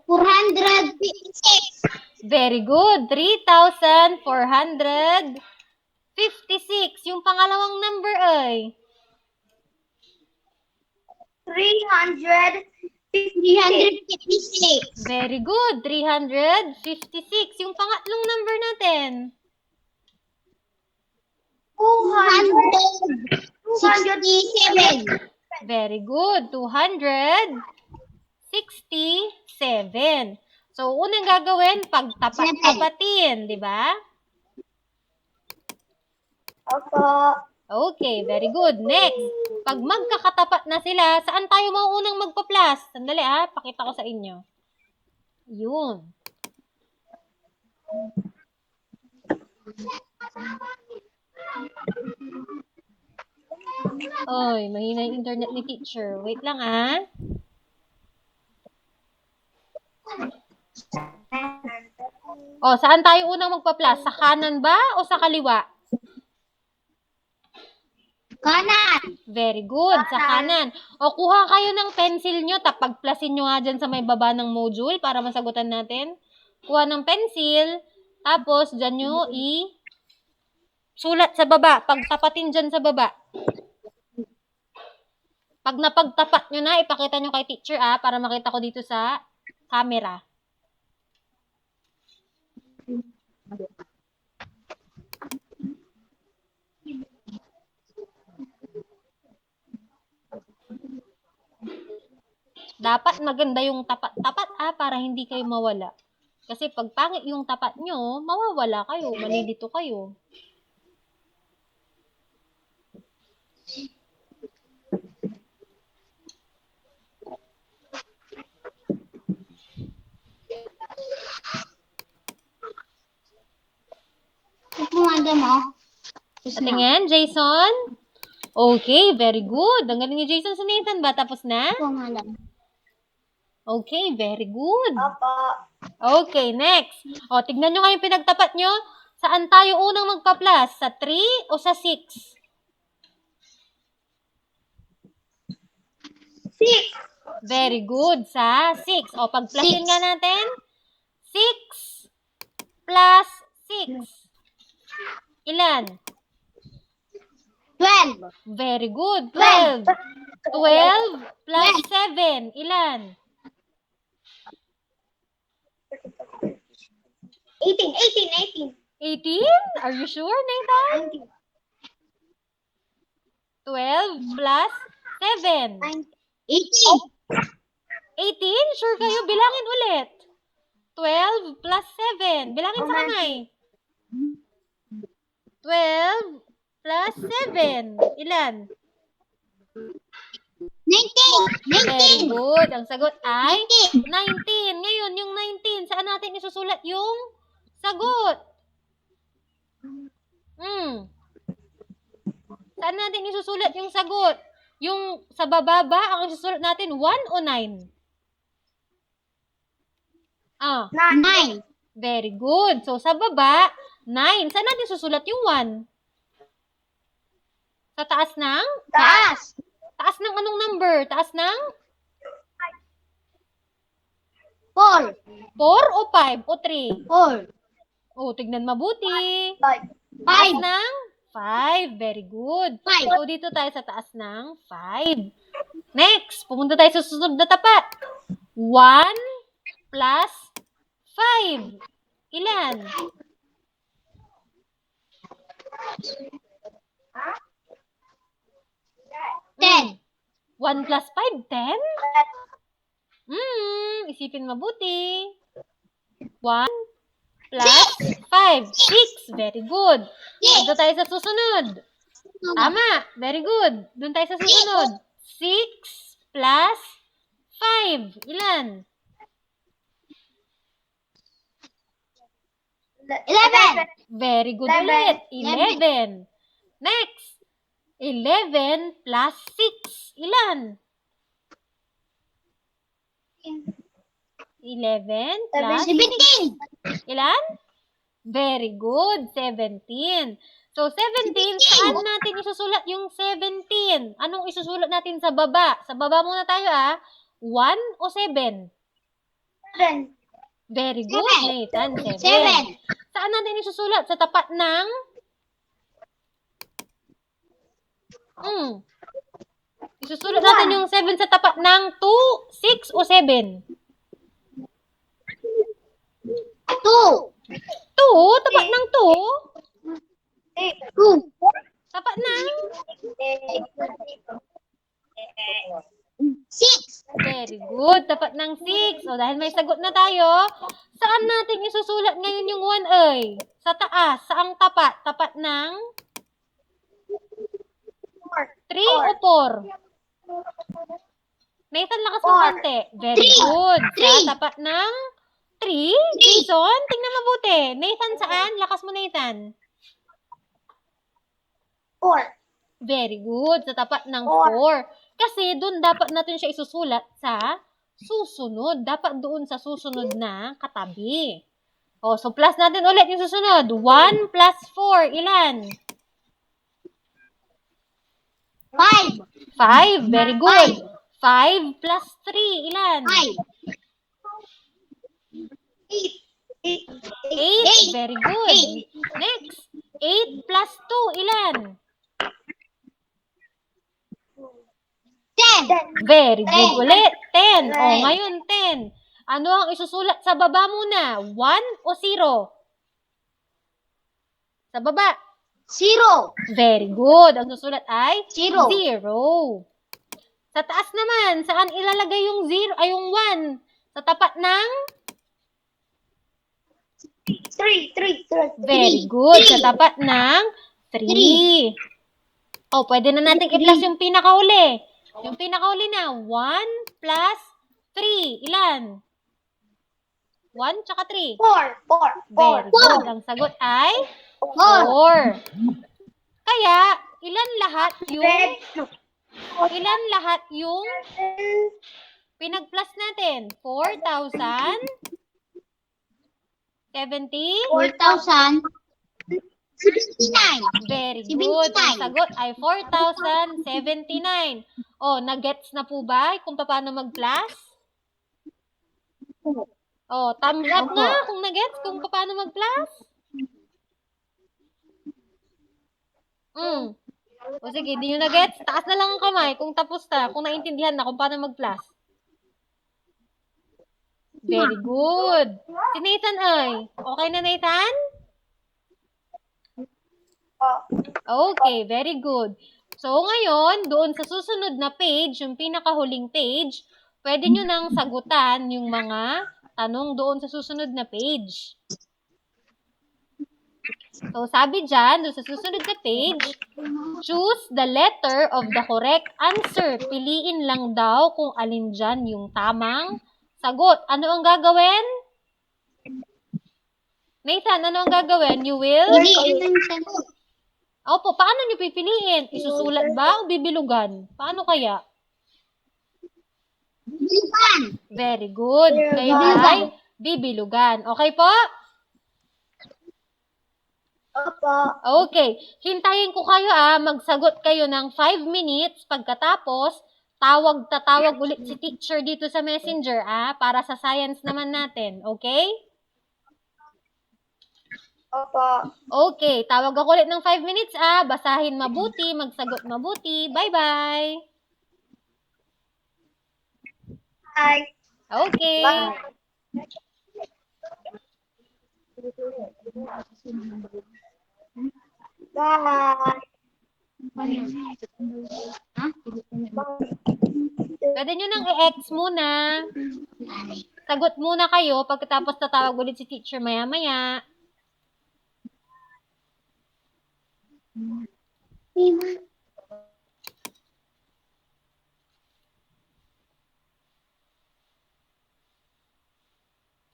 3,456. Very good. 3,456. Yung pangalawang number ay? 356. Very good. 356. Yung pangatlong number natin? 267. Very good. 267. So, unang gagawin, pagtapat-tapatin, di ba? Opo. Okay, very good. Next, pag magkakatapat na sila, saan tayo mauunang magpa-plus? Sandali pakita ko sa inyo. Yun. Oy, mahina yung internet ni teacher. Wait lang O, saan tayo unang magpa-plus? Sa kanan ba o sa kaliwa? Kanan. Very good, sa kanan. O, kuha kayo ng pencil nyo, pag-plusin nyo nga dyan sa may baba ng module para masagutan natin. Kuha ng pencil, tapos dyan nyo sulat sa baba, pagtapatin dyan sa baba. Pag napagtapat nyo na, ipakita nyo kay teacher para makita ko dito sa camera. Dapat maganda yung tapat para hindi kayo mawala. Kasi pag pangit yung tapat nyo, mawawala kayo, malilito kayo. Tingin, Jason? Okay, very good. Ang galing ni Jason sa Nathan ba? Tapos na? Okay, very good. Opo. Okay, next. O, tignan nyo nga yung pinagtapat nyo. Saan tayo unang magpa-plus? Sa 3 o sa 6? 6. Very good. Sa 6. O, pag-plusin nga natin. 6 plus 6. Ilan? 12. Very good. 12. 12 plus 7. Ilan? 18. 18? Are you sure, Nathan? 12 plus 7. 18. 18? Sure kayo? Bilangin ulit. 12 plus 7. Bilangin sa kamay. 12 plus 7. Ilan? 19. Very good. Ang sagot ay 19. Ngayon, yung 19, saan natin isusulat yung sagot? Saan natin isusulat yung sagot? Yung sa baba ba, ang isusulat natin 1 o 9? 9. Very good. So, sa baba, 9. Saan natin susulat yung 1? Sa taas ng? Taas. Taas ng anong number? Taas ng? 4. 4 o 5 o 3? 4. O, tignan mabuti. 5. Taas ng 5. Very good. 5. So, dito tayo sa taas ng 5. Next, pumunta tayo sa susunod na tapat. 1 plus 5. Ilan? 10. 1 plus 5, 10? Isipin mabuti. 1 plus 5, 6. Very good. Dito tayo sa susunod. Tama. Very good. Doon tayo sa susunod. 6 plus 5. Ilan? 11. Very good ulit. 11. Next. 11 plus 6. Ilan? 11 plus 17. ilan? Very good. 17. So, 17, saan natin isusulat yung 17? Anong isusulat natin sa baba? Sa baba muna tayo 1 o 7? Very good, Nathan. 7. 7. Saan natin isusulat? Sa tapat ng... Isusulat natin yung 7 sa tapat ng 2, 6, o 7? 2. 2? Tapat ng 2? 2. Tapat ng... 6. Very good. Tapat ng 6. O, dahil may sagot na tayo, saan natin isusulat ngayon yung 1 ay? Sa taas. Saang tapat? Tapat ng 3 o 4? Nathan, lakas mo 4. konti. Very good. Sa tapat ng 3? Jason, tingnan mabuti. Nathan, saan? Lakas mo, Nathan. 4. Very good. Sa tapat ng 4. Kasi doon dapat natin siya isusulat sa susunod. Dapat doon sa susunod na katabi. O, so plus natin ulit yung susunod. 1 plus 4, ilan? 5. 5. Very good. 5 plus 3, ilan? 8. Very good. Next. 8 plus 2, ilan? 10. Very good ulit. 10. O, ngayon 10. Ano ang isusulat sa baba muna? 1 o 0? Sa baba. 0. Very good. Ang susulat ay 0. 0. Sa taas naman, saan ilalagay yung 0 ay yung 1? Sa tapat ng 3. very good. Sa tapat ng 3. O, pwede na natin i-plus yung pinakahuli. Yung pinakahuli na 1 plus 3. Ilan? 1 tsaka 3. 4. Very good. Ang sagot ay 4. Kaya, ilan lahat yung pinag-plus natin? 4,000? 70? 4,079. Very good. Ang sagot ay 4,079. O, nag-gets na po ba kung paano mag-plus? O, thumbs up nga kung nag-gets kung paano mag-plus. O sige, di nyo na-gets? Taas na lang ang kamay kung tapos na, kung naintindihan na kung paano mag-plus. Very good. Si Nathan ay, okay na Nathan? Okay, very good. So, ngayon, doon sa susunod na page, yung pinakahuling page, pwede nyo nang sagutan yung mga tanong doon sa susunod na page. So, sabi dyan, doon sa susunod na page, choose the letter of the correct answer. Piliin lang daw kung alin dyan yung tamang sagot. Ano ang gagawin? Nathan, ano ang gagawin? You will? Opo, paano nyo pipiliin? Isusulat ba o bibilugan? Paano kaya? Very good. Kayo ay bibilugan. Okay po? Opo. Okay. Hintayin ko kayo magsagot kayo ng 5 minutes. Pagkatapos, tatawag ulit si teacher dito sa messenger para sa science naman natin. Okay? Opo. Okay. Tawag ako ulit ng 5 minutes Basahin mabuti, magsagot mabuti. Bye-bye. Bye. Okay. Bye. Pwede nyo nang i-X muna. Sagot muna kayo pagkatapos tatawag ulit si teacher maya-maya.